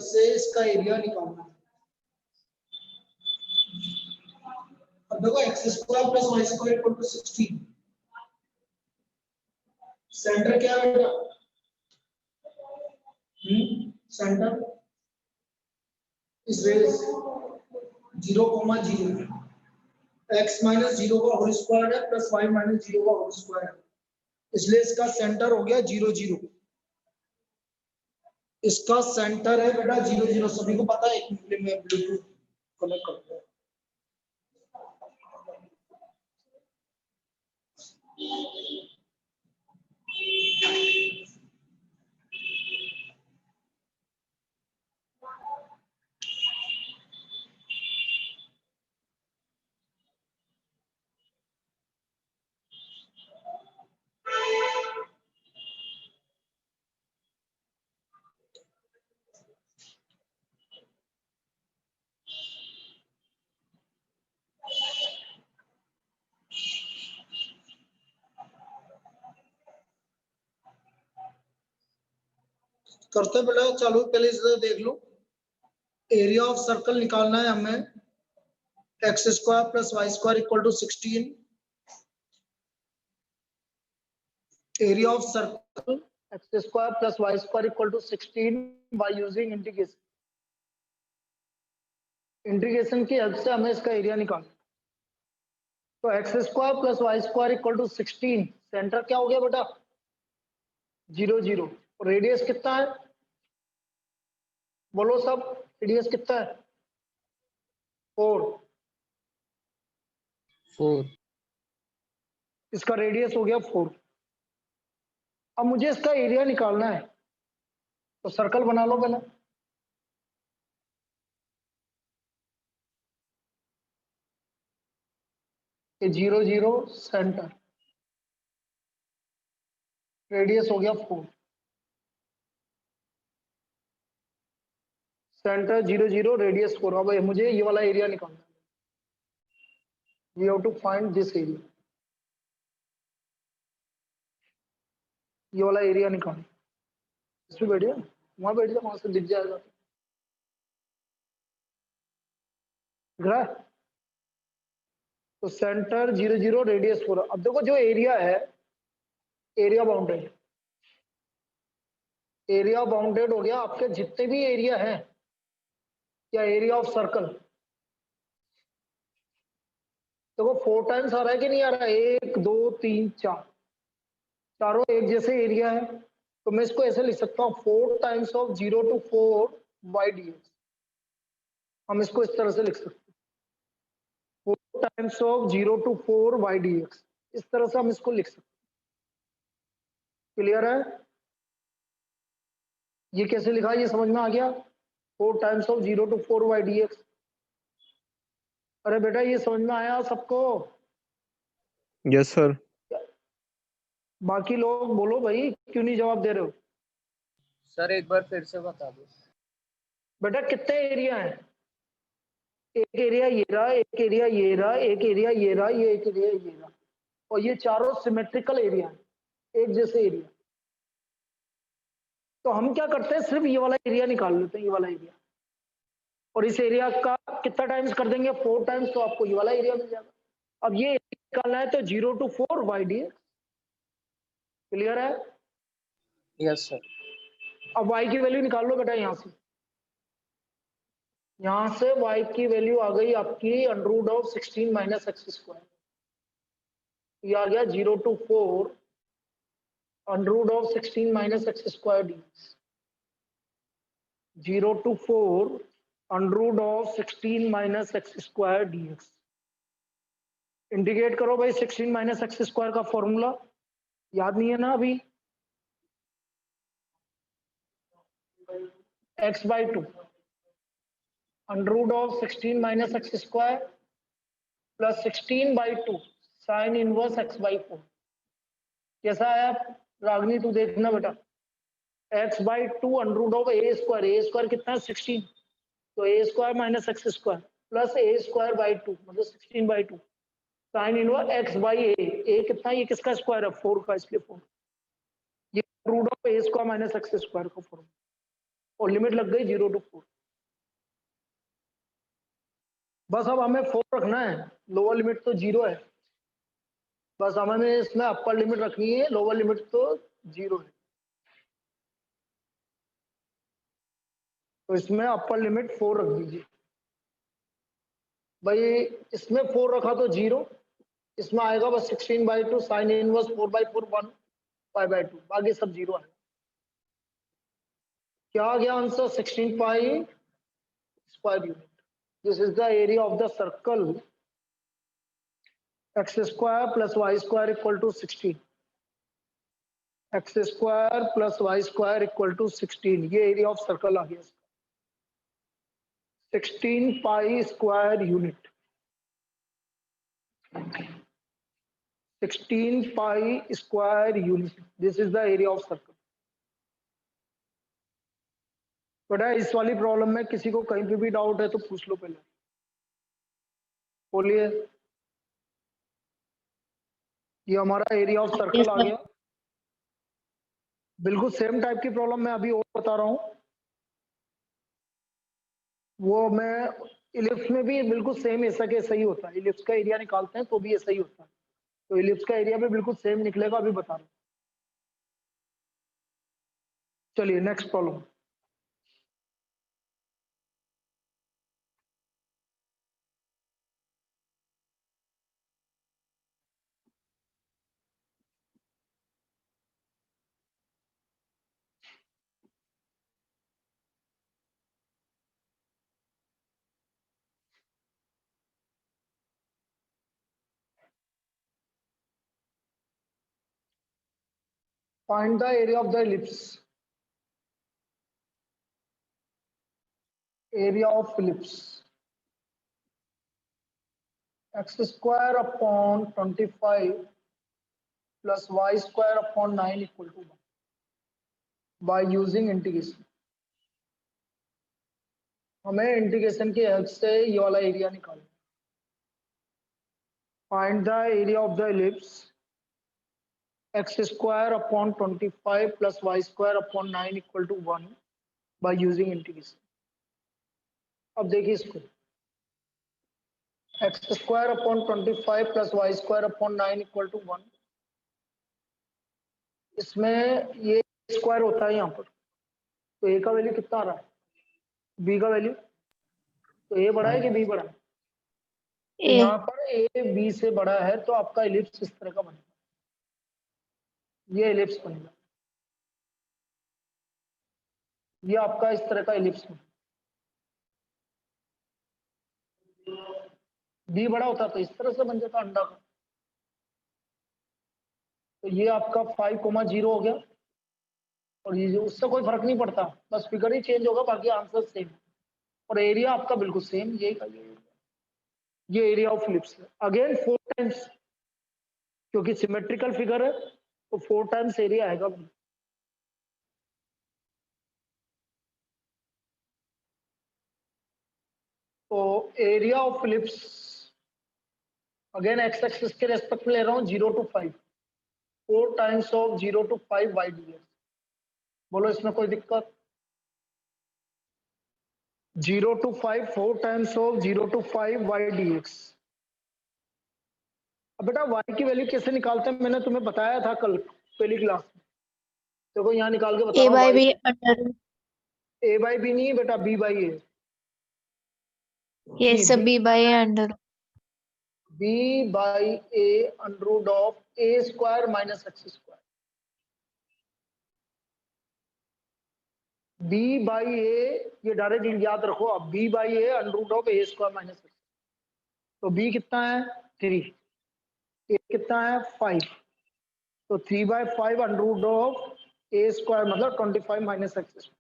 से इसका एरिया निकालना है। अब देखो x square plus y square equal to 16। Centre क्या है बेटा? सेंटर इज रेज 0,0 x माइनस 0 का होल स्क्वायर है प्लस y माइनस 0 का होल स्क्वायर है, इसलिए इसका सेंटर हो गया 0 0। इसका सेंटर है बेटा 0 0। सभी को पता है? एक मिनट में ब्लूटूथ कनेक्ट करते हैं। करते बेटा चालू, पहले इसे देख लो। एरिया ऑफ सर्कल निकालना है हमें, x square plus y square equal to 16। Area of circle x square plus y square equal to 16 by using integration. Integration की हेल्प से हमें इसका एरिया निकालना। तो x square plus y square equal to 16, centre क्या हो गया बेटा? 0 0। रेडियस कितना है? बोलो सब, रेडियस कितना है? 4। इसका रेडियस हो गया 4। अब मुझे इसका एरिया निकालना है, तो सर्कल बना लो पहले। ये 0 0 सेंटर, रेडियस हो गया 4। Centre 0 0 radius 4। अब मुझे ये वाला एरिया निकालना है। We have to find this area. ये वाला एरिया निकालना। इसमें बैठ जा, वहां बैठ जा, वहां से दिख जाएगा। दिख रहा है? तो सेंटर 0 0 रेडियस 4। अब देखो जो एरिया है, एरिया बाउंडेड, एरिया बाउंडेड हो गया। आपके जितने भी एरिया हैं, या एरिया ऑफ सर्कल, देखो 4 टाइम्स आ रहा है कि नहीं आ रहा है? 1 2 3 4, चारों एक जैसे एरिया है। तो मैं इसको ऐसे लिख सकता हूँ 4 times of 0 to 4 y dx। हम इसको इस तरह से लिख सकते हैं 4 times of 0 to 4 y dx। इस तरह से हम इसको लिख सकते हैं। क्लियर है? ये कैसे लिखा, ये समझ में आ गया? 4 times of 0 to 4 y dx। अरे बेटा ये समझ में आया सबको? Yes sir. बाकी लोग बोलो भाई, क्यों नहीं जवाब दे रहे हो? सर एक बार फिर से बता दो। बेटा कितने एरिया हैं? एक एरिया ये रहा, एक एरिया ये रहा, एक एरिया ये रहा, ये एक एरिया ये रहा, और ये चारों सिमेट्रिकल एरिया है, एक जैसे एरिया। तो हम क्या करते हैं, सिर्फ ये वाला एरिया निकाल लेते हैं, ये वाला एरिया, और इस एरिया का कितना टाइम्स कर देंगे? 4 टाइम्स, तो आपको ये वाला एरिया मिल जाएगा। अब ये निकालना है तो 0 to 4 y dx। क्लियर है? Yes sir. अब y की वैल्यू निकाल लो बेटा यहां से। यहां से y की वैल्यू आ गई आपकी √16 माइनस एक्स स्क्वायर। ये आ गया 0 to 4 √16 minus x square dx। 0 to 4 √16 minus x square dx। Integrate करो भाई 16 माइनस एक्स स्क्वायर का फॉर्मूला याद नहीं है ना अभी? x by 2 √16 minus x square plus 16 by 2 sine inverse x by 4। कैसा आया रागनी? तू देखना बेटा, x by 2 √a स्क्वायर कितना है? 16, तो a square minus x square plus a square by 2 मतलब 16 by 2 sine inverse x by a कितना? ये किसका स्क्वायर है? 4 का, इसलिए 4। ये √a square minus x square का फॉर्मूला। और लिमिट लग गई 0 to 4। बस अब हमें 4 रखना है, लोअर लिमिट तो 0 है, बस हमें इसमें अपर लिमिट रखनी है, लोअर लिमिट तो 0 है, तो इसमें अपर लिमिट 4 रख दीजिए। भाई इसमें 4 रखा तो 0, इसमें आएगा बस 16/2 साइन इनवर्स 4/4 1 5/2, बाकी सब 0 है। क्या आ गया answer? 16 pi square unit. This is the area of the circle x square plus y square equal to 16, x square plus y square equal to 16, ये एरिया ऑफ सर्कल आ गया, 16 pi square unit, 16 pi square unit, this is the area of circle. बेटा इस वाली problem में किसी को कहीं पे भी डाउट है तो पूछ लो, पहले बोलिए। ये हमारा एरिया ऑफ सर्कल आ गया, बिल्कुल सेम टाइप की प्रॉब्लम मैं अभी और बता रहा हूँ, वो मैं इलिप्स में भी बिल्कुल सेम ऐसा के सही होता है, इलिप्स का एरिया निकालते हैं तो भी ऐसा ही होता है, तो इलिप्स का एरिया भी बिल्कुल सेम निकलेगा, अभी बता रहा हूँ। चलिए next problem. Find the area of the ellipse. Area of ellipse. X square upon 25 plus y square upon 9 equal to 1 by using integration. हमें इंटीग्रेशन की हेल्प से ये वाला एरिया निकालना। Find the area of the ellipse x square upon 25 plus y square upon 9 equal to 1 by using integration. अब देखिए इसको, x square upon 25 plus y square upon 9 equal to 1, इसमें ये स्क्वायर होता है यहाँ पर, तो a का वैल्यू कितना आ रहा है, b का वैल्यू, तो a बड़ा है कि b बड़ा है, तो यहाँ पर a b से बड़ा है, तो आपका इलिप्स इस तरह का बनेगा, ये इलिप्स बनेगा, ये आपका इस तरह का इलिप्स बनेगा। b बड़ा होता तो इस तरह से बन जाता अंडा का, तो ये आपका 5,0 हो गया, और ये जो उससे कोई फर्क नहीं पड़ता, बस फिगर ही चेंज होगा, बाकी आंसर सेम, और एरिया आपका बिल्कुल सेम, यही का ये एरिया ऑफ इलिप्स है। अगेन 4 टाइम्स, क्योंकि सिमेट्रिकल फिगर है तो 4 टाइम्स एरिया आएगा। तो area of ellipse again x axis के रेस्पेक्ट में ले रहा हूँ 0 to 5, 4 times of 0 to 5 y dx। बोलो इसमें कोई दिक्कत? 0 to 5 4 times of 0 to 5 y dx। अब बेटा y की वैल्यू कैसे निकालते हैं, मैंने तुम्हें बताया था कल पहली क्लास में, देखो यहाँ निकाल के बता रहा हूँ, a by b नहीं है बेटा, b by a, ये सब b by a under, b by a under root of a square minus x square, b by a, ये डायरेक्ट याद रखो अब, b by a under root of a square minus x, तो b कितना है 3, a कितना है 5, तो 3/5 under root of a square मतलब 25 माइनस x स्क्वायर।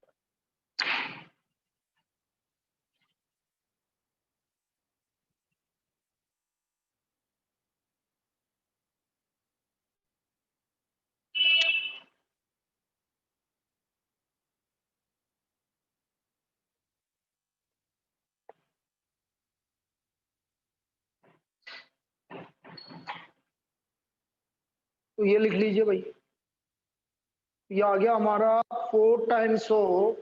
तो ये लिख लीजिए भाई, ये आ गया हमारा 4 times of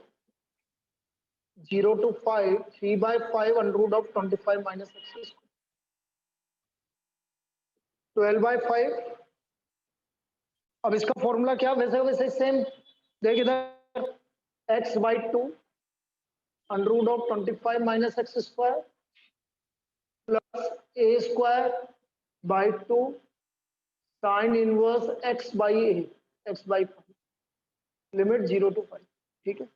0 to 5, 3/5 under root of 25 minus x square. 12/5. अब इसका फॉर्मूला क्या, वैसे वैसे सेम देख इधर, x/2 under root of 25 minus x square plus a square by 2 sin inverse x by a, x by 5, limit 0 to 5. ठीक है,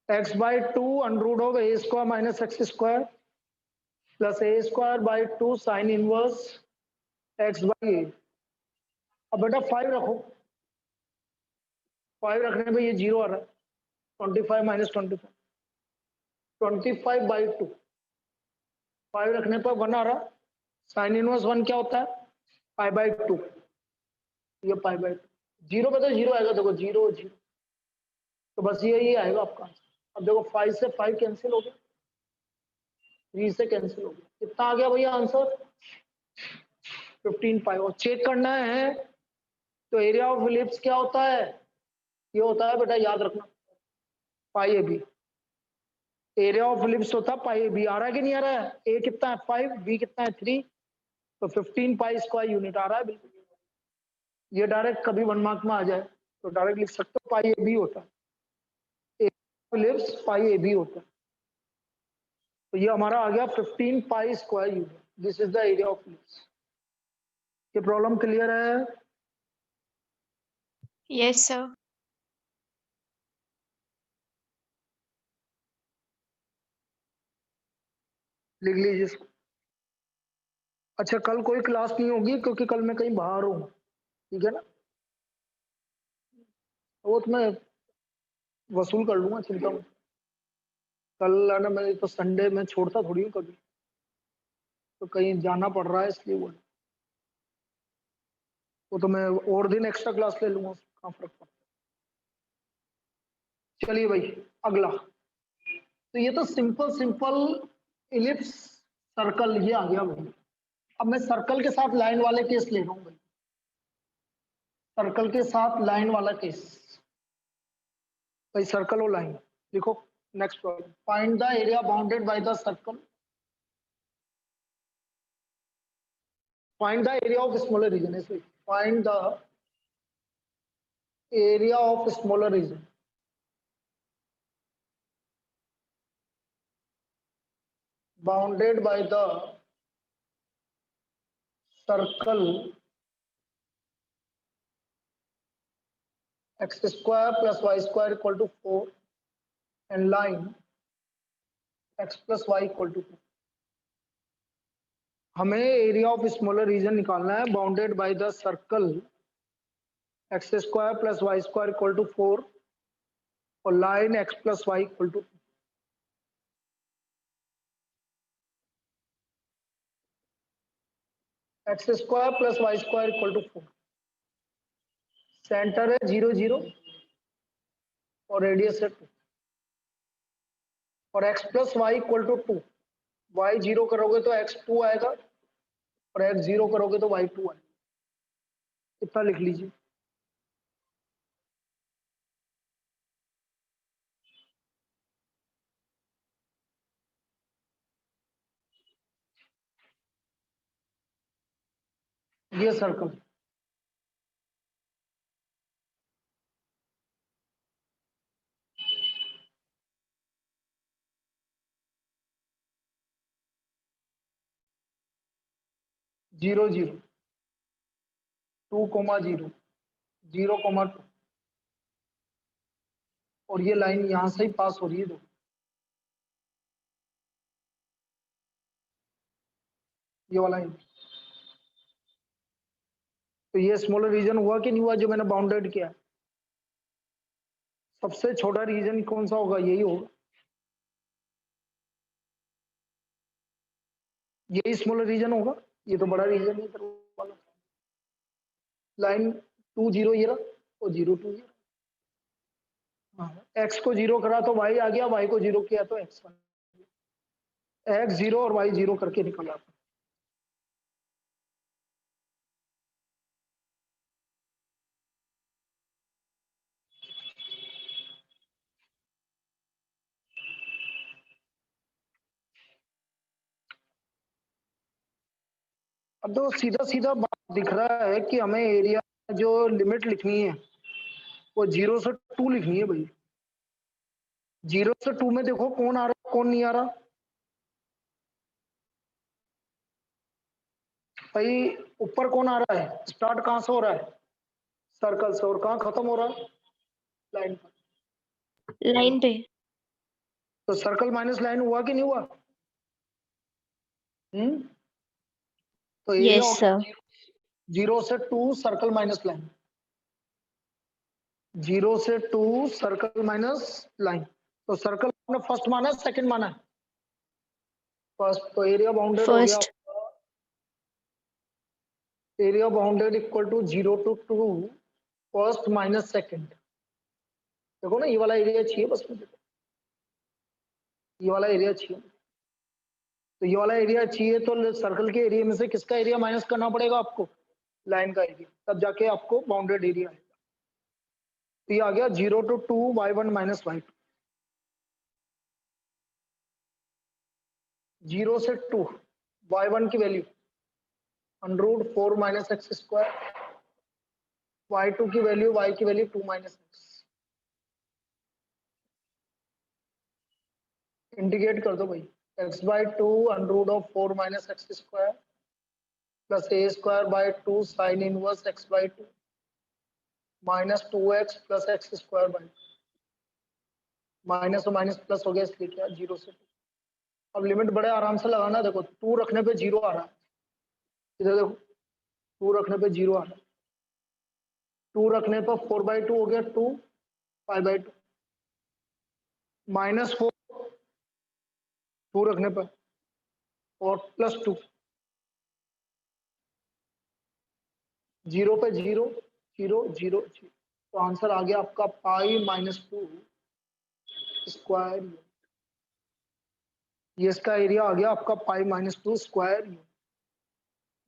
x/2 under root of a square minus x square plus a square by 2 sin inverse x by a. अब बेटा 5 रखो, 5 रखने पे ये 0 आ रहा है, 25 minus 25, 25/2, 5 रखने पर 1 आ रहा, साइन इनवर्स 1 क्या होता है, π/2, ये π/2, 0 पे तो 0 आएगा, देखो 0 0, तो बस यही आएगा आपका आंसर. अब देखो 5 से 5 कैंसिल हो गया, 3 से कैंसिल हो गया, कितना आ गया भैया आंसर, 15 पाई. और चेक करना है तो एरिया ऑफ इलिप्स क्या होता है, ये होता है बेटा, याद रखना, pi a b. Area of ellipse होता है पाई ए बी. आ रहा है कि नहीं आ रहा है, ए कितना है 5, बी कितना है 3, तो 15 पाई स्क्वायर यूनिट आ रहा है बिल्कुल. ये डायरेक्ट कभी 1 मार्क में आ जाए तो डायरेक्ट लिख सकते हो, पाई ए बी होता है, इलिप्स पाई ए बी होता है. तो ये हमारा आ गया 15 पाई square unit. This is the area of ellipse. ये प्रॉब्लम क्लियर है? Yes, sir. लिख लीजिए इसको. अच्छा, कल कोई क्लास नहीं होगी क्योंकि कल मैं कहीं बाहर हूँ, ठीक है ना, वो तो मैं वसूल कर लूंगा, चिंता मत. कल है ना, मैं तो संडे में छोड़ता थोड़ी हूँ कभी, तो कहीं जाना पड़ रहा है इसलिए वो तो मैं और दिन एक्स्ट्रा क्लास ले लूंगा, कहाँ फर्क पड़ता है. चलिए भाई अगला. तो ये तो सिंपल सिंपल इलिप्स सर्कल ये आ गया भाई. अब मैं सर्कल के साथ लाइन वाले केस ले रहा हूँ भाई, सर्कल के साथ लाइन वाला केस भाई, सर्कल और लाइन. देखो next problem, find the area bounded by the circle, find the area of smaller region. इसलिए find the area of smaller region bounded by the circle x square plus y square equal to 4 and line x plus y equal to 2. हमें area of smaller region निकालना है bounded by the circle x square plus y square equal to 4 और line x plus y equal to 2. X square plus y square equal to 4, centre है 0 0 और radius है 2, और x plus y equal to 2. y 0 करोगे तो x 2 आएगा और x 0 करोगे तो y 2 आएगा. इतना लिख लीजिए. ये सर्कल, जीरो जीरो 2,0 0,2 और ये लाइन यहां से ही पास हो रही है. ये वाला लाइन, तो ये स्मॉलर रीजन हुआ कि नहीं हुआ जो मैंने बाउंडेड किया. सबसे छोटा रीजन कौन सा होगा, यही होगा, यही स्मॉलर रीजन होगा. ये तो बड़ा रीजन है वाला. लाइन 2 0 ये रहा और 0 2 ये. एक्स को 0 करा तो y आ गया, y को 0 किया तो x, x 0 और y 0 करके निकला. अब तो सीधा सीधा बात दिख रहा है कि हमें एरिया जो लिमिट लिखनी है वो 0 से 2 लिखनी है भाई। 0 से 2 में देखो कौन आ रहा है कौन नहीं आ रहा भाई। ऊपर कौन आ रहा है, स्टार्ट कहां से हो रहा है, सर्कल से, और कहां खत्म हो रहा है, लाइन पर। लाइन पे। तो सर्कल माइनस लाइन हुआ कि नहीं हुआ? तो एरिया यस सर। 0 से 2 सर्कल माइनस लाइन, 0 से 2 सर्कल माइनस लाइन। तो सर्कल आपने फर्स्ट माना है सेकंड माना है? फर्स्ट। तो एरिया बाउंडेड हो गया, first. Area bounded equal to 0 to 2 first minus second. देखो ना, ये वाला एरिया चाहिए बस मुझे, ये वाला एरिया चाहिए। तो ये वाला एरिया चाहिए तो सर्कल के एरिया में से किसका एरिया माइनस करना पड़ेगा आपको, लाइन का एरिया, तब जाके आपको बाउंडेड एरिया आएगा। तो ये आ गया 0 to 2 y1 माइनस y2। 0 से 2 y1 की value √4 minus x square, y2 की वैल्यू, y की वैल्यू 2 माइनस एक्स। इंटीग्रेट कर दो भाई, x/2 √4 minus x square plus a square by 2 sine inverse x/2 minus 2x plus x square by, minus और minus plus हो गया इसलिए क्या 0 से 2। अब लिमिट बड़े आराम से लगाना, देखो 2 रखने पे 0 आ रहा है, इधर देखो 2 रखने पे 0 आ रहा है, 2 रखने पर 4/2 हो गया 2 5/2 माइनस 4 2 रखने पर और प्लस 2 0 पे 0 0 0 0। तो आंसर आ गया आपका π-2 स्क्वायर। ये इसका एरिया आ गया आपका π-2 square.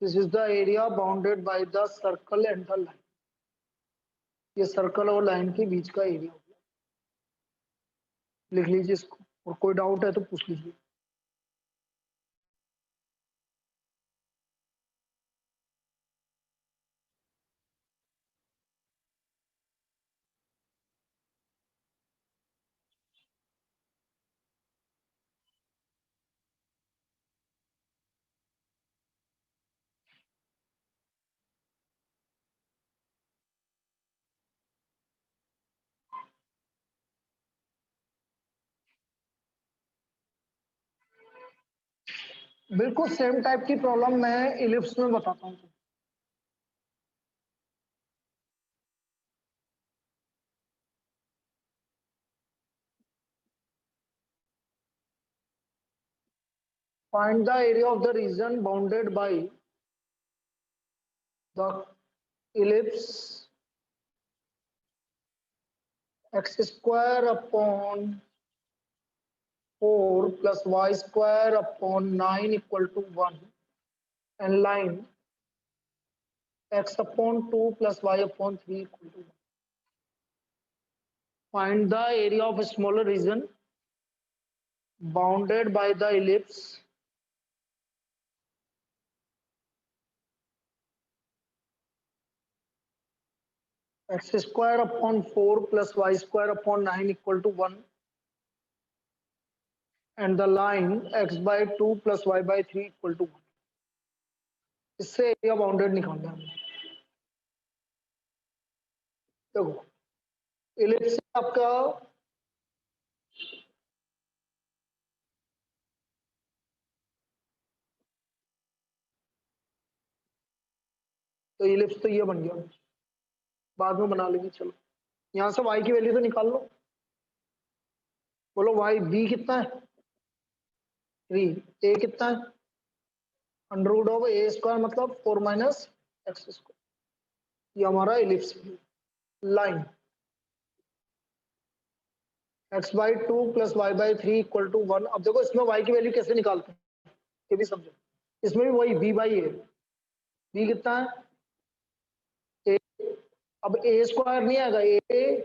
This is the area bounded by the circle and the line. ये सर्कल और लाइन के बीच का एरिया हो गया, लिख लीजिए इसको, और कोई डाउट है तो पूछ लीजिए। बिल्कुल सेम टाइप की प्रॉब्लम मैं इलिप्स में बताता हूँ। Find the area of the region bounded by the ellipse x square upon 4 plus y square upon 9 equal to 1 and line x upon 2 plus y upon 3 equal to 1. Find the area of a smaller region bounded by the ellipse x square upon 4 plus y square upon 9 equal to 1 and the line x/2 plus y/3 equal to 1. इससे area bounded निकालना है। देखो ellipse से आपका तो ellipse तो ये बन गया, बाद में बना लेंगे। चलो यहां से y की वैल्यू तो निकाल लो, बोलो y b कितना है 3, a कितना है √a² मतलब 4 माइनस एक्स स्क्वायर। ये हमारा इलिप्स है। Line x/2 plus y/3 equal to 1। अब देखो इसमें y की वैल्यू कैसे निकालते हैं ये भी समझो। इसमें भी वही b बाई ए, b कितना है a, अब a² नहीं आएगा, a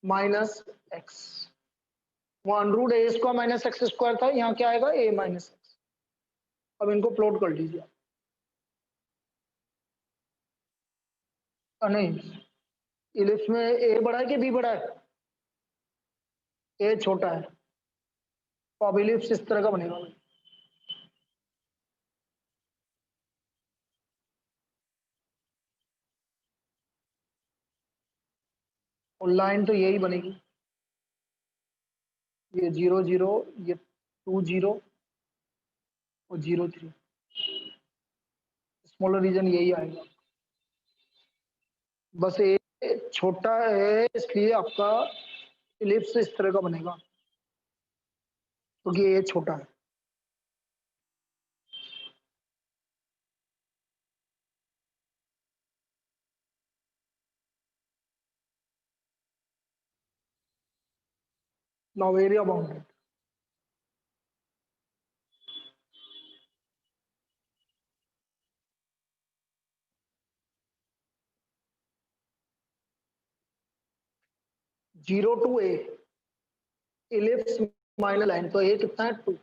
माइनस एक्स, वो √a² माइनस एक्स स्क्वायर था, यहाँ क्या आएगा a माइनस एक्स। अब इनको प्लॉट कर लीजिए। नहीं, इलिप्स में ए बड़ा है कि बी बड़ा है? ए छोटा है, तो अब इलिप्स इस तरह का बनेगा भाई। और लाइन तो यही बनेगी, ये 0 0, ये 2 0 और 0 3, स्मॉलर रीजन यही आएगा। बस ए छोटा है इसलिए आपका इलिप्स इस तरह का बनेगा, क्योंकि ए छोटा है। Now area bounded, zero to a, ellipse minus line, तो ए कितना है 2,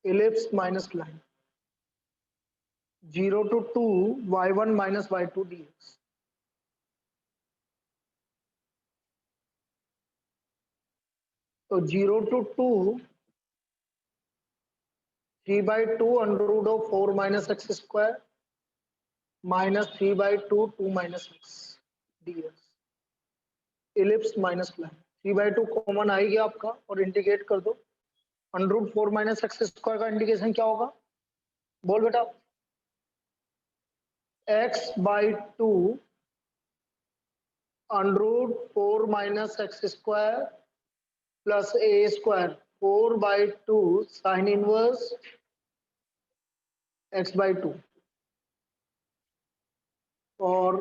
ellipse minus line, 0 to 2 y1 minus y2 dx। तो 0 to 2 3/2 under root of 4 minus x square minus 3/2 2 minus x dx, ellipse minus line. 3/2 common आएगी आपका और integrate कर दो, under root 4 minus x square का इंटीग्रेशन क्या होगा? बोल बेटा। x/2 under root 4 minus x square plus a square 4/2 sine inverse x/2 और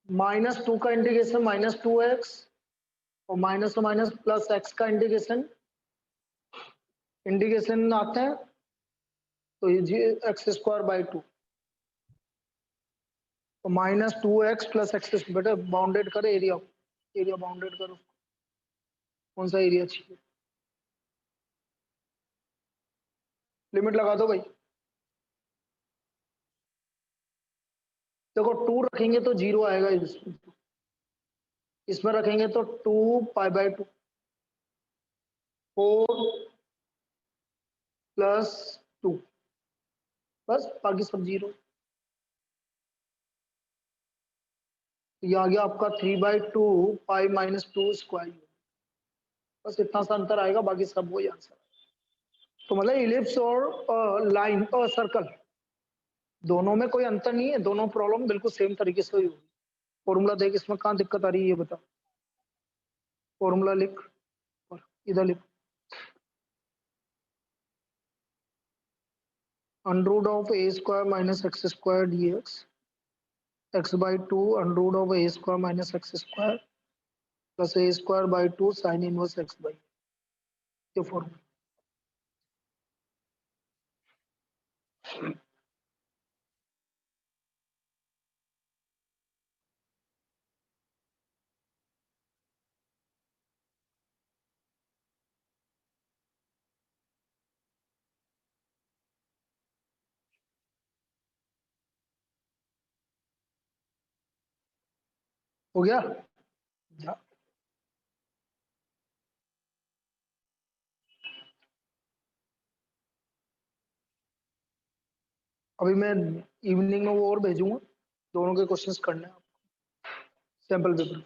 -2 का इंटीग्रेशन -2x और माइनस माइनस प्लस x का इंटीग्रेशन आते हैं तो ये x²/2 तो -2x प्लस x। बेटा बाउंडेड कर एरिया, एरिया बाउंडेड करो, कौन सा एरिया चाहिए? लिमिट लगा दो भाई। देखो 2 रखेंगे तो 0 आएगा, इसमें रखेंगे तो 2π/2 4 + 2, बस बाकी सब 0। ये आ गया आपका 3/2 पाई -2 स्क्वायर, बस इतना सा अंतर आएगा, बाकी सब वही आंसर। तो मतलब इलिप्स और लाइन और सर्कल दोनों में कोई अंतर नहीं है, दोनों प्रॉब्लम बिल्कुल सेम तरीके से हुई होगी। फॉर्मूला देख, इसमें कहाँ दिक्कत आ रही है ये बता, फॉर्मूला लिख और इधर लिख। Under root of a² - x² dx, x/2 under root of a² - x² plus a²/2 sine inverse x/, ये फॉर्मूला। हो गया जा। अभी मैं इवनिंग में वो और भेजूंगा, दोनों के क्वेश्चंस करने हैं, सैंपल पेपर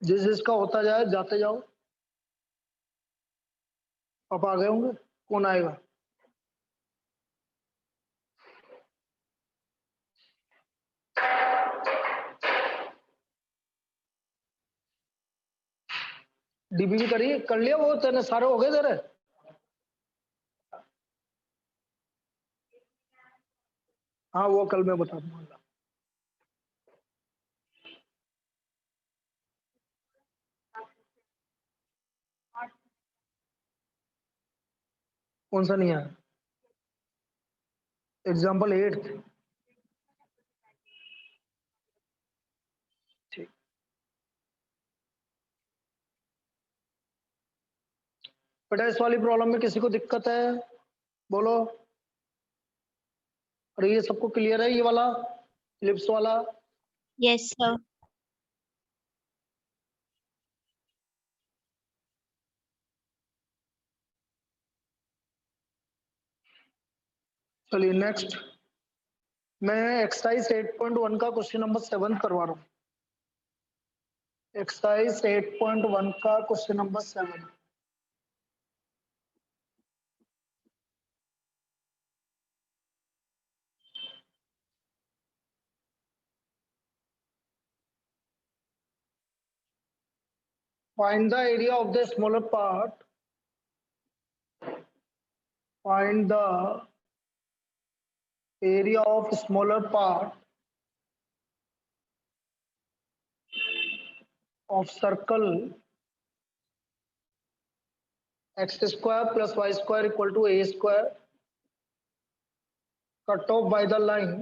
जिस जिसका होता जाए जाते जाओ। आप आ गए होंगे, कौन आएगा? डीबी भी करिए, कर लिया वो तेने, सारे हो गए तेरे? हाँ वो कल मैं बता दूंगा। कौन सा नहीं आया? एग्जाम्पल 8। ठीक, बेटा इस वाली प्रॉब्लम में किसी को दिक्कत है? बोलो। और ये सबको क्लियर है ये वाला इलिप्स वाला? Yes, sir. चलिए नेक्स्ट, मैं एक्सरसाइज 8.1 का क्वेश्चन नंबर 7 करवा रहा हूँ। एक्सरसाइज 8.1 का question number 7। Find the area of the smaller part. Find the area of smaller part of circle x square plus y square equal to a square, cut off by the line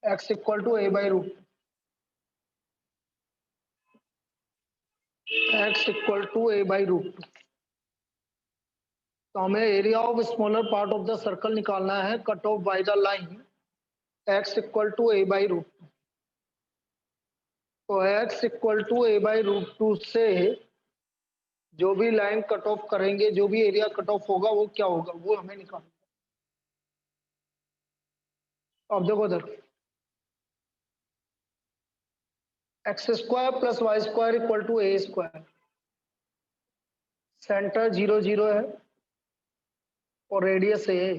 x equal to a by root x equal to a by root 2। तो हमें area of smaller part of the circle निकालना है, cut off by the line x equal to a by root 2। तो x equal to a by root 2 से जो भी line cut off करेंगे, जो भी एरिया कट ऑफ होगा वो क्या होगा, वो हमें निकालना है। अब देखो इधर x square plus y square equal to a square, centre 0 0 है और रेडियस ए है।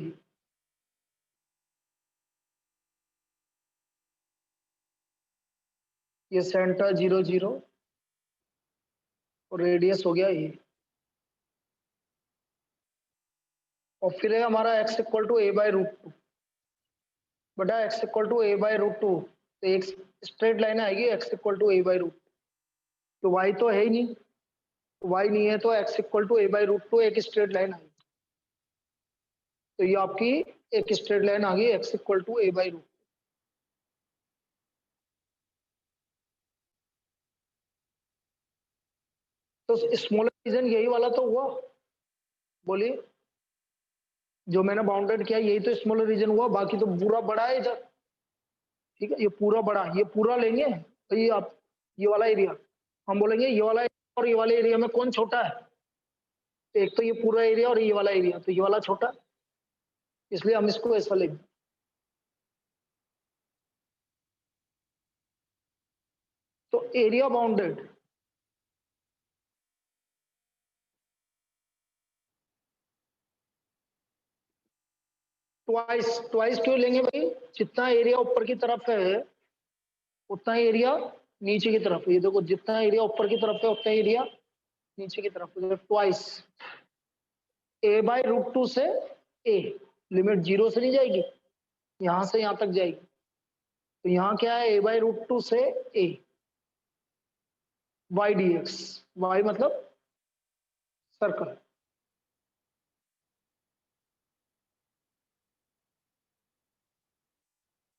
ये सेंटर 0 0 और रेडियस हो गया ये, और फिर है हमारा x equal to a by root 2 बटा x equal to a by root 2। तो एक स्ट्रेट लाइन आएगी x equal to a by root, तो y तो है ही नहीं, y नहीं है तो x equal to a by root 2 एक स्ट्रेट लाइन आएगी। तो ये आपकी एक स्ट्रेट लाइन आ गई x equal to a by root. तो स्मॉलर रीजन यही वाला तो हुआ, बोलिए, जो मैंने बाउंडेड किया यही तो स्मॉलर रीजन हुआ, बाकी तो पूरा बड़ा है इधर। ठीक है, ये पूरा बड़ा, ये पूरा लेंगे तो ये आप ये वाला एरिया हम बोलेंगे ये वाला और ये वाले एरिया में कौन छोटा है, तो एक तो ये पूरा एरिया और ये वाला एरिया, तो ये वाला छोटा, इसलिए हम इसको ऐसा लेंगे। तो एरिया बाउंडेड ट्वाइस, ट्वाइस क्यों लेंगे भाई, जितना एरिया ऊपर की तरफ है उतना एरिया नीचे की तरफ है। ये देखो जितना एरिया ऊपर की तरफ है उतना एरिया नीचे की तरफ है। ट्वाइस ए बाई रूट 2 से ए, लिमिट 0 से नहीं जाएगी, यहां से यहां तक जाएगी। तो यहाँ क्या है, ए बाई रूट 2 से a y d x, y मतलब circle,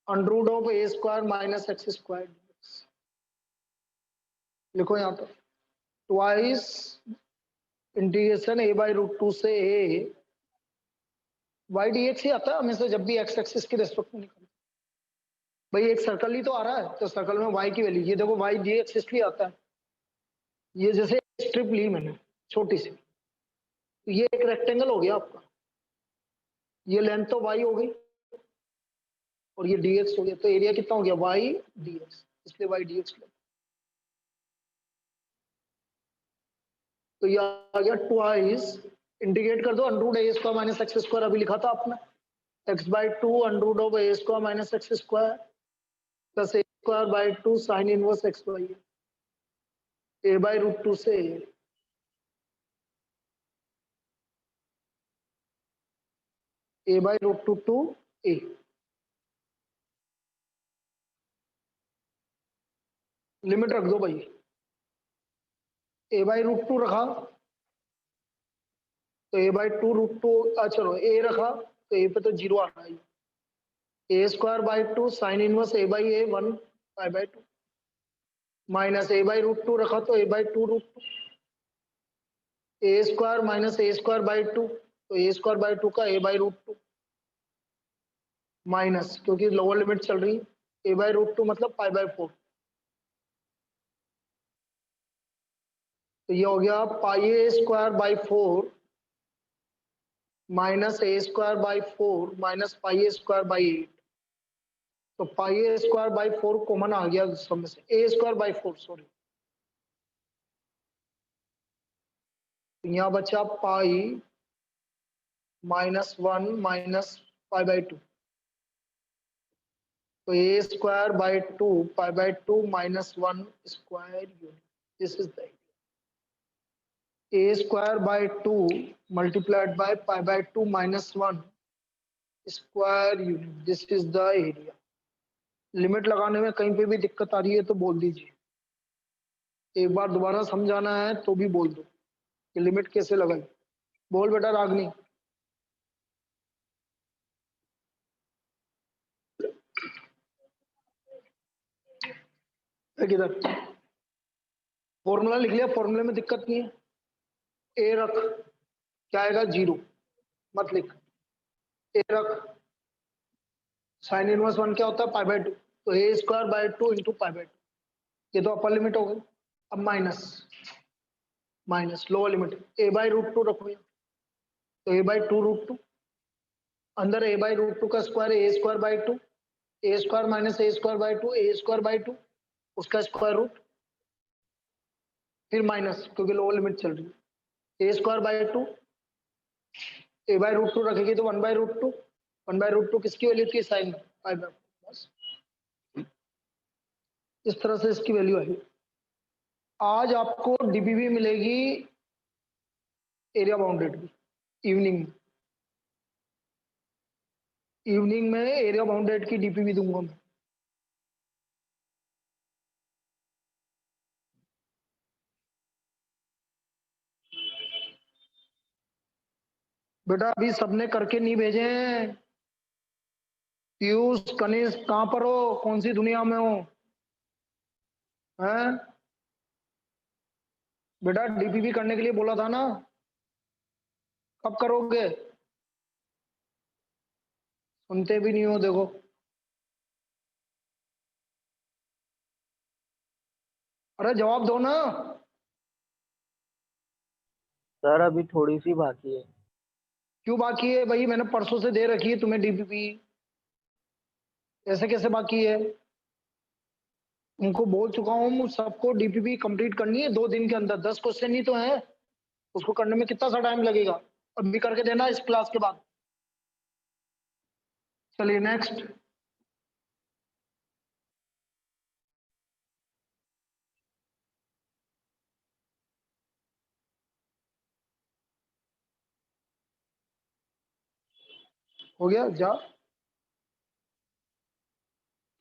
under root of a square minus x square. लिखो यहाँ पर twice integration a by root 2 से ए वाई डी एक्स ही आता है हमेशा जब भी एक्स एक्सिस की रेस्पेक्ट में निकलता। भाई एक सर्कल ही तो आ रहा है, तो सर्कल में वाई की वैल्यू, ये देखो वाई डी एक्स इसलिए आता है, ये जैसे स्ट्रिप ली मैंने छोटी सी, तो ये एक रेक्टेंगल हो गया आपका, ये लेंथ तो वाई हो गई और ये डी एक्स हो गया, तो एरिया कितना हो गया वाई डी एक्स, इसलिए वाई डी एक्स। तो ये आ गया ट्वाइस, इंटीग्रेट कर दो under root a square minus x square, अभी लिखा था आपने, x by 2 under root of a square minus x square plus a square by 2 sine inverse x by a by root 2 से a by root 2 to a. Limit रख दो भाई, ए by root 2 रखा तो ए बाई 2 रूट 2, चलो ए रखा तो ए पे तो 0 आ रहा है, a square by 2 sine inverse a by a 1 pi by 2 minus a by root 2 रखा तो a by 2 root 2 a square minus a square by 2, तो ए स्क्वायर बाई 2 का ए बाई रूट 2 माइनस, क्योंकि लोअर लिमिट चल रही है, ए by root 2 मतलब pi by 4, तो ये हो गया pi a square by 4 minus a square by 4 minus pi a square by 8, तो pi a square by 4 common आ गया सब में से, ए स्क्वायर बाई 4 सॉरी, तो यहाँ बचा पाई -1 माइनस पाई बाई 2, तो a square by 2 pi by 2 minus 1 square unit, this is the a square by 2 multiplied by pi by 2 minus 1 square unit, this is the area. Limit लगाने में कहीं पे भी दिक्कत आ रही है तो बोल दीजिए, एक बार दोबारा समझाना है तो भी बोल दो कि लिमिट कैसे लगाई। बोल बेटा रागनी। किधर फॉर्मूला लिख लिया, फॉर्मूले में दिक्कत नहीं है, ए रख, क्या आएगा 0, मत लिख, ए रख, साइन इनवर्स 1 क्या होता है पाई बाई 2, तो ए स्क्वायर बाई 2 इंटू पाई बाई 2, ये तो अपर लिमिट हो गई। अब minus lower limit a by root 2 रखो, तो ए बाई 2 रूट 2, अंदर ए बाई रूट 2 का square a square by 2, a square minus a square by 2, a square by 2 उसका स्क्वायर रूट, फिर माइनस क्योंकि लोअर लिमिट चल रही है, a square by 2, a by root 2 रखेगी तो 1 बाई रूट 2, 1 बाई रूट 2 किसकी वैल्यू थी साइन पाई बाई, बस इस तरह से इसकी वैल्यू आएगी। आज आपको डीबीबी मिलेगी एरिया बाउंडेड की, इवनिंग में एरिया बाउंडेड की डीपीबी दूंगा मैं। बेटा अभी सबने करके नहीं भेजे हैं, पीयूष कनिष्क कहां पर हो, कौन सी दुनिया में हो हैं? बेटा डीपीबी करने के लिए बोला था ना, कब करोगे? सुनते भी नहीं हो, देखो अरे जवाब दो ना। सर अभी थोड़ी सी बाकी है। क्यों बाकी है भाई, मैंने परसों से दे रखी है तुम्हें डीपीपी, ऐसे कैसे बाकी है? उनको बोल चुका हूँ सबको डीपीपी कंप्लीट करनी है 2 दिन के अंदर, 10 क्वेश्चन ही तो है, उसको करने में कितना सा टाइम लगेगा, अभी करके देना इस क्लास के बाद। चलिए नेक्स्ट, हो गया जा,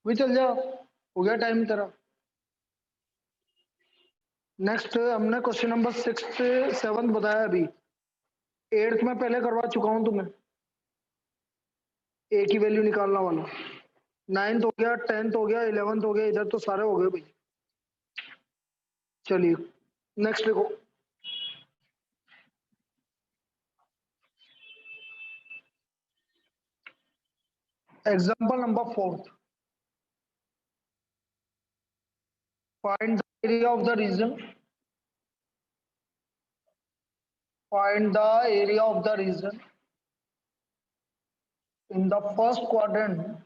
भी चल जा, हो गया टाइम तेरा। नेक्स्ट हमने क्वेश्चन नंबर 6th 7th बताया, अभी 8th में पहले करवा चुका हूं तुम्हें, ए की वैल्यू निकालना वाला। 9th हो गया, 10th हो गया, 11th हो गया, इधर तो सारे हो गए भाई। चलिए नेक्स्ट देखो, example number 4, find the area of the region, find the area of the region in the first quadrant,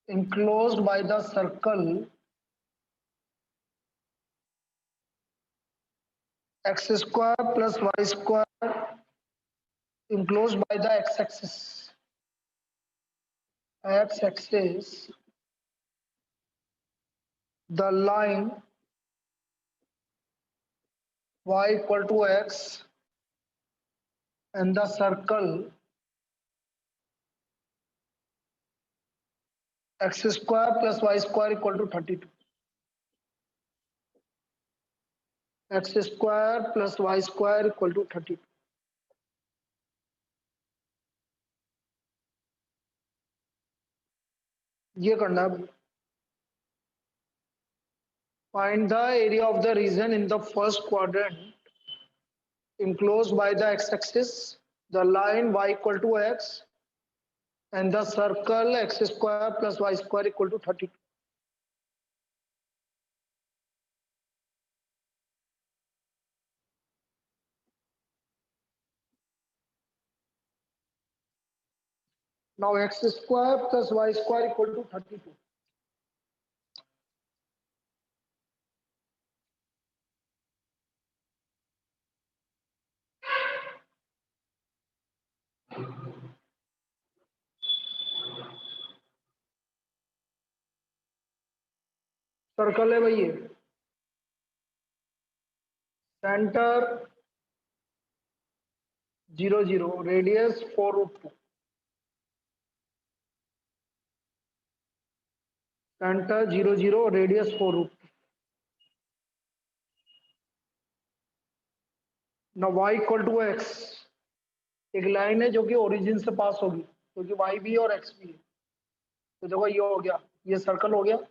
enclosed by the circle x square plus y square enclosed by the x-axis, the line y equal to x and the circle x square plus y square equal to 32, x square plus y square equal to 32। ये करना है, Find the area of the region in the first quadrant enclosed by the x-axis, the line y equal to x, and the circle x square plus y square equal to 32. Now x square plus y square equal to 32. Circle है भाई ये, centre 0 0, radius 4√2, centre 0 0, radius 4√2. ना y equal to x, एक line है जो कि origin से पास होगी, क्योंकि तो y भी है और x भी है. तो देखो ये हो गया, ये सर्कल हो गया,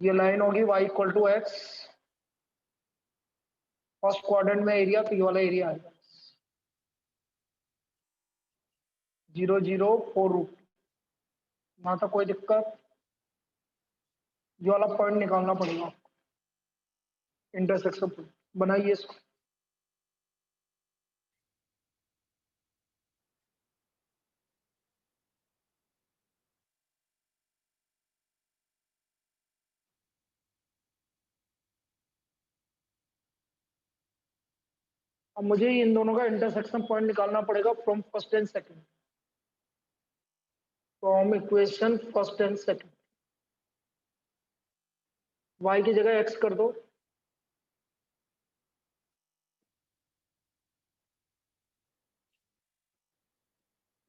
ये लाइन होगी y equal to x, first quadrant में एरिया, तो ये वाला एरिया आएगा 0 0 4√2. ना तो कोई दिक्कत, ये वाला पॉइंट निकालना पड़ेगा, इंटरसेक्शन पॉइंट बनाइए इसको. अब मुझे इन दोनों का इंटरसेक्शन पॉइंट निकालना पड़ेगा from first and second, from equation first and second. y की जगह x कर दो,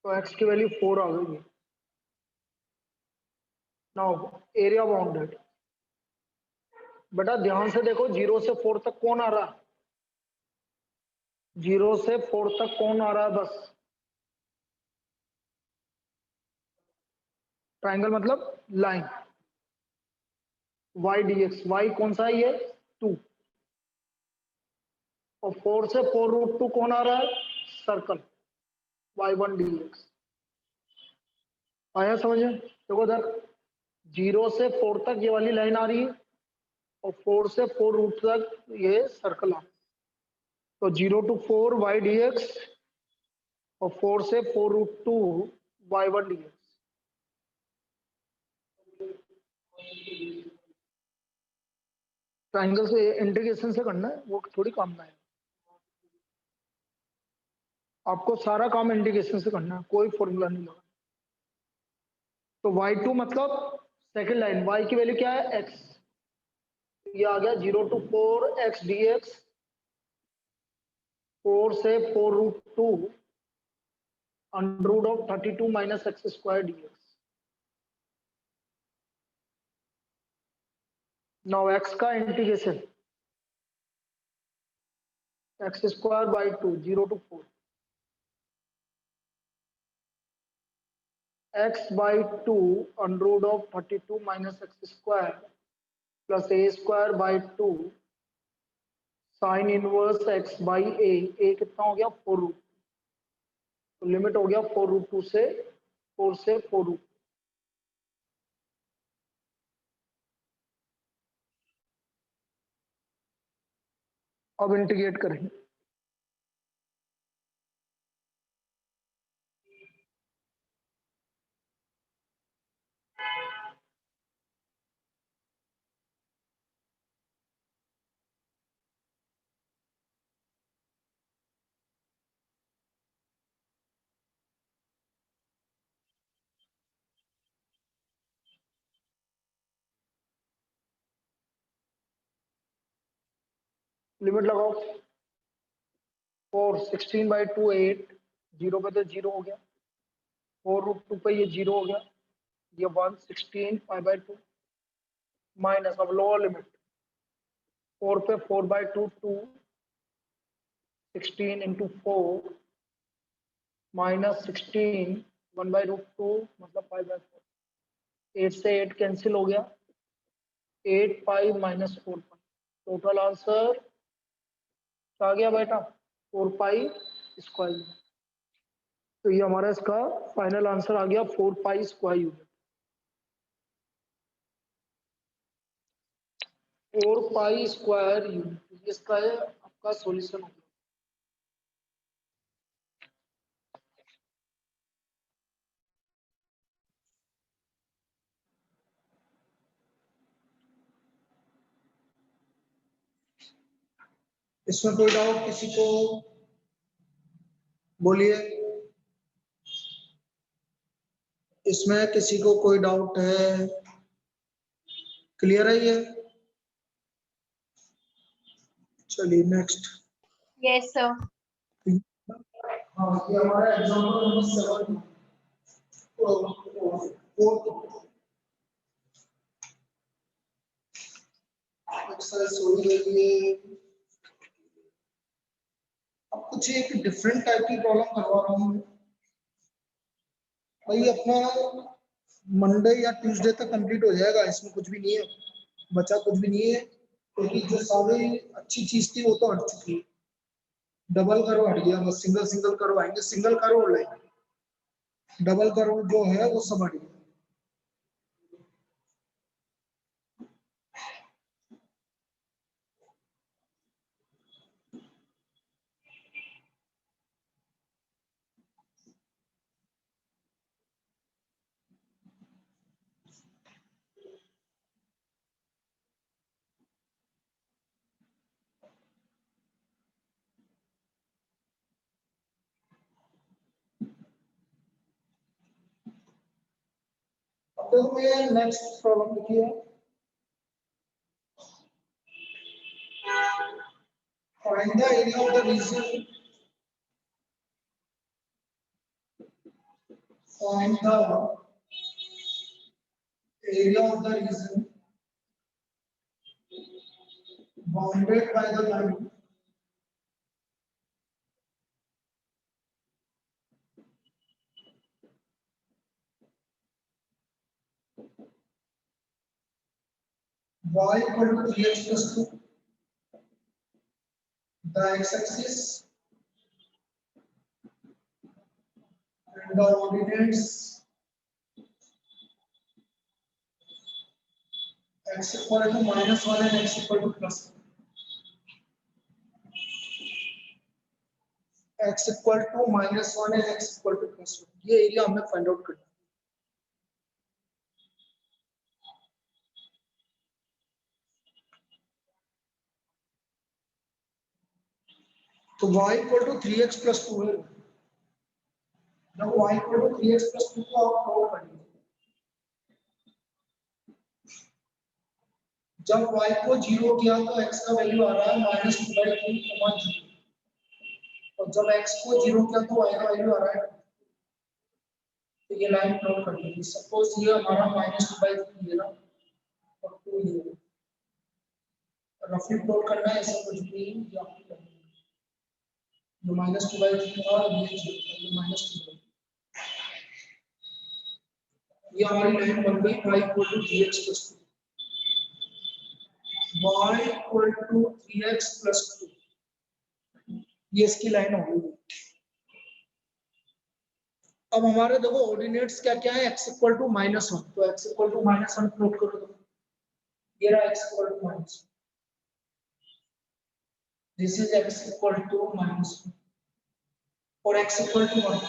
तो x की वैल्यू 4 आ गई. नाउ एरिया बाउंडेड, बेटा ध्यान से देखो 0 से 4 तक कौन आ रहा है, 0 से 4 तक कौन आ रहा है, बस ट्राइंगल मतलब लाइन, y dx, y कौन सा है ये 2, और 4 से 4√2 कौन आ रहा है, सर्कल y1 dx. आया समझ में? देखो उधर 0 से 4 तक ये वाली लाइन आ रही है, और 4 से 4 तक ये सर्कल आ रहा है. तो 0 to 4 y dx और 4 से 4√2 y1 dx. ट्राइंगल से इंटीग्रेशन से करना है, वो थोड़ी काम ना है. आपको सारा काम इंटीग्रेशन से करना है, कोई फॉर्मूला नहीं लगा. तो y2 मतलब सेकंड लाइन, y की वैल्यू क्या है x, ये आ गया 0 to 4 x dx, 4 से 4√2 under root of 32 minus x square dx. Now x का integration, x square by 2, 0 to 4, x by 2 under root of 32 minus x square plus a square by 2 sin inverse x by a कितना हो गया 4√2, तो limit हो गया 4√2 से 4 से 4√2. अब इंटीग्रेट करेंगे, लिमिट लगाओ 4, 16 by 2 8, 0 पे तो 0 हो गया, 4√2 पे ये 0 हो गया, ये 1, 16 5 by 2 माइनस, अब लोअर लिमिट 4 पे 4 by 2 2, 16 into 4 माइनस 16, 1 by √2 मतलब 5 by 4, 8 से 8 कैंसिल हो गया, 8 पाई माइनस 4 पाई, टोटल आंसर क्या आ गया बेटा 4 पाई स्क्वायर यूनिट। तो ये हमारा इसका फाइनल आंसर आ गया 4 पाई स्क्वायर यूनिट। 4 पाई स्क्वायर यूनिट इसका है आपका सॉल्यूशन होगा। इसमें कोई डाउट किसी को? बोलिए, इसमें किसी को कोई डाउट है? क्लियर है ये? चलिए नेक्स्ट। Yes sir. हाँ, ये हमारा एग्जांपल नंबर 7 एक्सरसाइज हो रही है। अब कुछ एक डिफरेंट टाइप की प्रॉब्लम करवा रहा हूँ भाई। अपना मंडे या ट्यूसडे तक कंप्लीट हो जाएगा, इसमें कुछ भी नहीं है, बचा कुछ भी नहीं है, क्योंकि जो सारी अच्छी चीज थी वो तो हट चुकी है। डबल करो हट गया, बस सिंगल सिंगल करो आएंगे, सिंगल करो और लाएंगे, डबल करो जो है वो सब हट गया। अब देखो मैं नेक्स्ट प्रॉब्लम लिखी है। Find the area of the region, find the area of the region bounded by the line y equal to 3x plus 2, the x-axis and the coordinates x equal to -1 and x equal to +1. x equal to -1 and x equal to +1, ये area हमें find out करना है। तो y equal to 3x plus 2 है। जब y equal to 3x plus 2 को आप solve करेंगे, जब y को 0 किया तो x का वैल्यू आ रहा है -2/3, और जब x को 0 किया तो y का वैल्यू आ रहा है। तो ये लाइन प्लॉट कर लीजिए। सपोज ये हमारा -2/3 है ना, और 2 ये रफली प्लॉट करना है, ऐसा कुछ भी या जो -2/3 था ये 0 था, ये -2/3, ये हमारी लाइन बन गई y equal to 3x plus 2, y equal to 3x plus 2, ये इसकी लाइन हो गई। अब हमारे देखो ऑर्डिनेट्स क्या क्या है, x इक्वल टू -1, तो x इक्वल टू -1 प्लॉट करो, तो ये रहा x equal to -1, this is x equal to -1, और x इक्वल टू 1,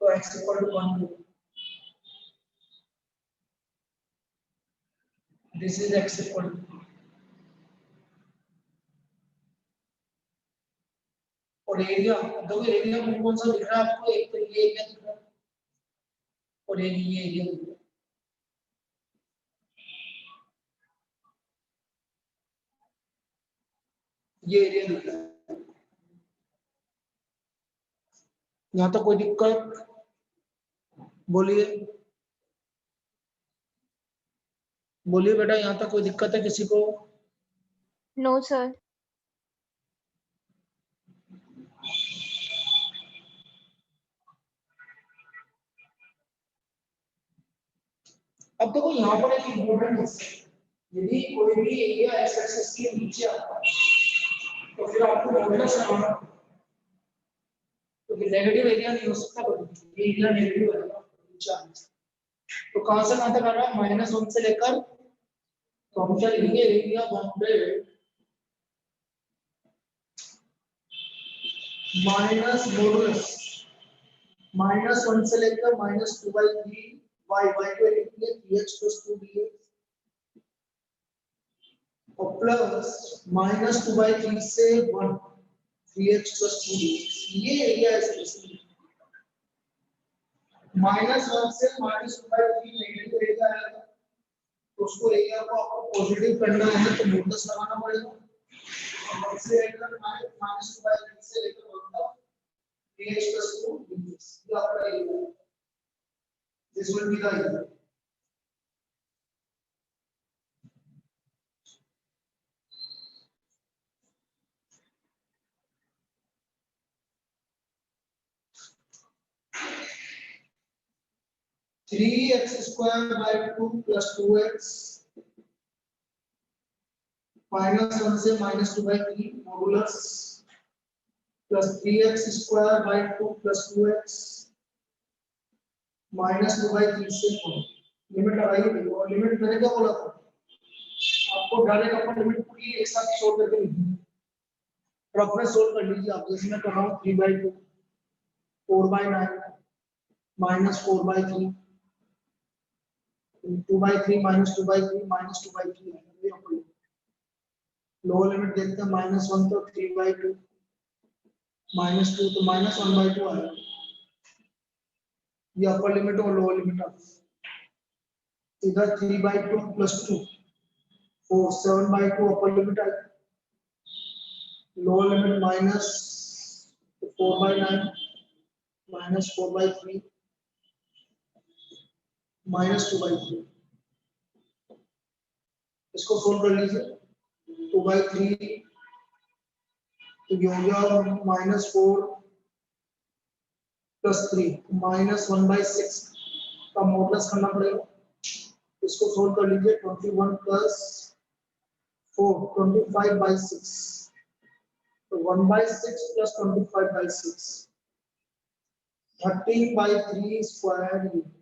तो x equal to 1, this is x equal to, और एरिया देखो, एरिया कौन सा दिख रहा है आपको, एक तो ये एरिया दिख रहा है और ये एरिया दिख रहा है। ये एरिया दिख रहा है। यहाँ तो कोई दिक्कत? बोलिए बोलिए बेटा, यहाँ तक कोई दिक्कत है किसी को? No sir. अब देखो यहाँ पर एक इम्पोर्टेंट यदि कोई भी एरिया एक्स एक्सिस के नीचे आता है तो फिर आपको मॉडुलस लगाना, तो नेगेटिव एरिया नहीं हो सकता, ये एरिया नेगेटिव आएगा नीचे आने से। तो कहां से कहां तक आ रहा है, -1 से लेकर, तो हम क्या लिखेंगे, एरिया बाउंडेड माइनस मॉडुलस -1 से लेकर -2/3 y को लिखेंगे 3x + 2dx और प्लस -2/3 से 1 3x + 2dx। ये एरिया है इसमें -1 से -2/3 नेगेटिव एरिया आएगा, तो उसको एरिया को आपको पॉजिटिव करना है तो मॉडुलस लगाना पड़ेगा। और 1 से लेकर -2/3 से लेकर 1 तक 3x + 2dx ये आपका एरिया है। This will be the area. Three x square by 2 plus 2x -1 से -2/3 modulus plus 3x square by 2 plus 2x -2/3 से 1। लिमिट लगाइए और लिमिट मैंने क्या बोला था आपको, डायरेक्ट अपन लिमिट पूरी एक साथ सोल्व करके लिखनी है। रफ में सोल्व कर लीजिए आप, जैसे मैं कर रहा हूँ 3/2 4/9 -4/3 2/3 -2/3 -2/3 लोअर लिमिट देखते हैं, -1 तो 3/2 -2 तो -1/2 आएगा। ये अपर लिमिट और लोअर लिमिट है। इधर 3/2 + 2 4 7/2 अपर लिमिट आएगा, लोअर लिमिट -4/9 -4/3 -2/3। इसको सोल्व कर लीजिए, 2/3 तो ये हो गया -4 + 3 -1/6 का मॉडुलस करना पड़ेगा। इसको सोल्व कर लीजिए, 21 + 4 25/6 तो 1/6 + 25/6 13/3 स्क्वायर यूनिट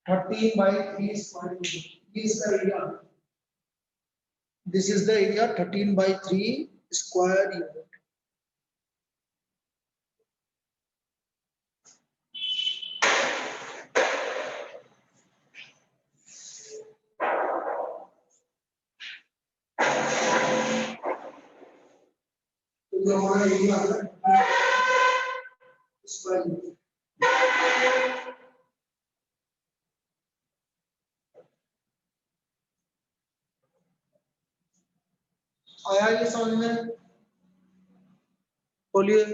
13/3 स्क्वायर यूनिट, ये इसका एरिया है। This is the area 13/3 square unit. तो ये हमारा एरिया है स्क्वायर यूनिट। आया ये समझ में? बोलिए।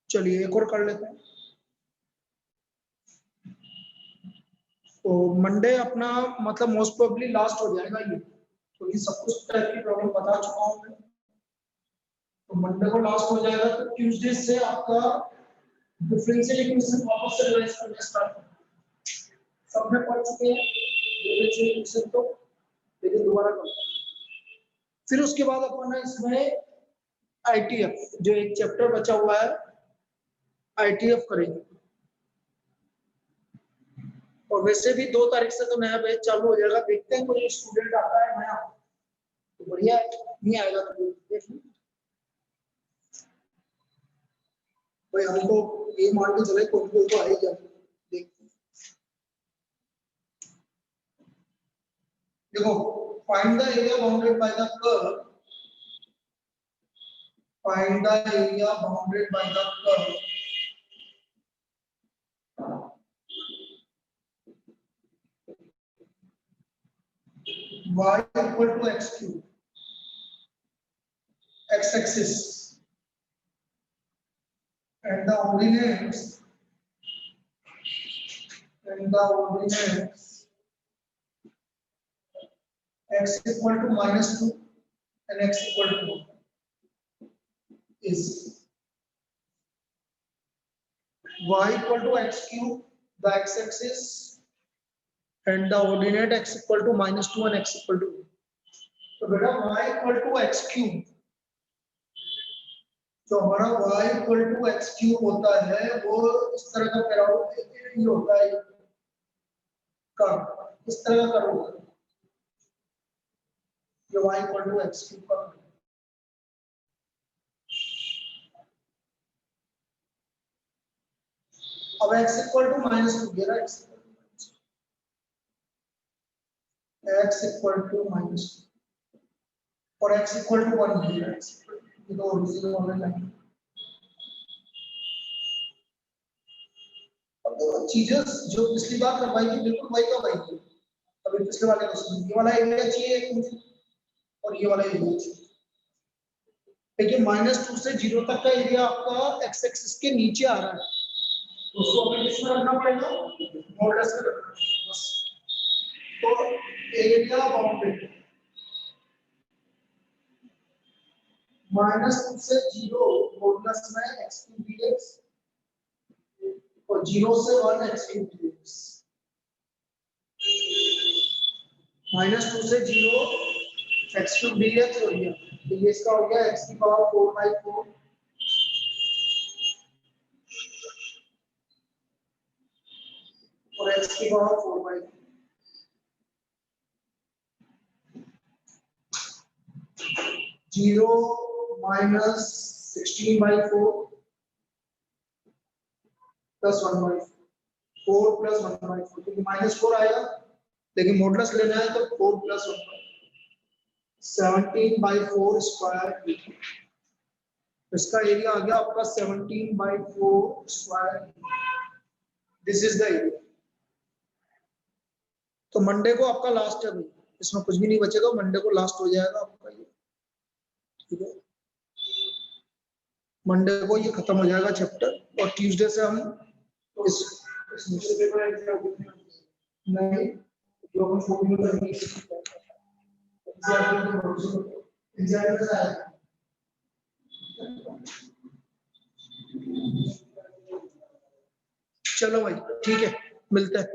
चलिए एक और कर लेते हैं। तो मंडे अपना मतलब मोस्ट प्रोबेबली लास्ट हो जाएगा ये, तो ये सब कुछ टाइप की प्रॉब्लम बता चुका हूँ मैं। तो मंडे को लास्ट हो जाएगा, तो ट्यूसडे से आपका डिफरेंशियल इक्वेशन वापस से रिवाइज करना स्टार्ट करना। सब में पढ़ चुके हैं डिफरेंशियल इक्वेशन, तो लेकिन दोबारा करते हैं। फिर उसके बाद अपन है इसमें आईटीएफ, जो एक चैप्टर बचा हुआ है आईटीएफ करेंगे। और वैसे भी 2 तारीख से तो नया बैच चालू हो जाएगा, देखते हैं कोई स्टूडेंट आता है नया तो बढ़िया है, नहीं आएगा तो देख लीजिए। भाई हम तो ये मान के चले कोई तो आएगा, देखते हैं। देखो, find the area bounded by the curve, find the area bounded by the curve y equal to x cube, x axis, and the ordinates x equal to -2 and x equal to 1 is y equal to x cube the x-axis and the ordinate x equal to -2 and x equal to 2. तो बेटा y equal to x cube, जो हमारा y equal to x cube होता है वो इस तरह का पैराबोला ये होता है, कर्व इस तरह का कर्व होता है, ये y equal to x cube का। अब x equal to -2 दे रहा है, x equal to -2 और x equal to 1 दे रहा है, ये तो ओरिजिनल वाला लाइन। अब तो चीजें जो पिछली बार करवाई थी बिल्कुल वही का वही थी। अभी पिछले वाले क्वेश्चन ये वाला एरिया चाहिए एक मुझे और ये वाला एरिया चाहिए। देखिए -2 से 0 तक का एरिया आपका x एक्सिस के नीचे आ रहा है, तो उसको हमें किसमें रखना पड़ेगा, मॉडुलस में रखना पड़ेगा बस। तो एरिया बाउंडेड -2 से 0 मॉडुलस में x क्यूब dx और 0 से 1 x क्यूब dx, -2 से 0 x क्यूब dx हो गया, तो ये इसका हो गया x की पावर 4/4 और x की पावर 4/4। जीरो -16/4 प्लस 1/4 प्लस 1/4, क्योंकि -4 आएगा लेकिन मॉडुलस लेना है तो 4 प्लस 1/4 17/4 स्क्वायर। इसका एरिया आ गया आपका 17/4 square. This is the area. तो मंडे को आपका लास्ट है भाई, इसमें कुछ भी नहीं बचेगा, मंडे को लास्ट हो जाएगा आपका ये, ठीक है। मंडे को ये खत्म हो जाएगा चैप्टर और ट्यूसडे से हम इस नहीं जो हम छोटी करेंगे चलो भाई ठीक है, मिलते हैं।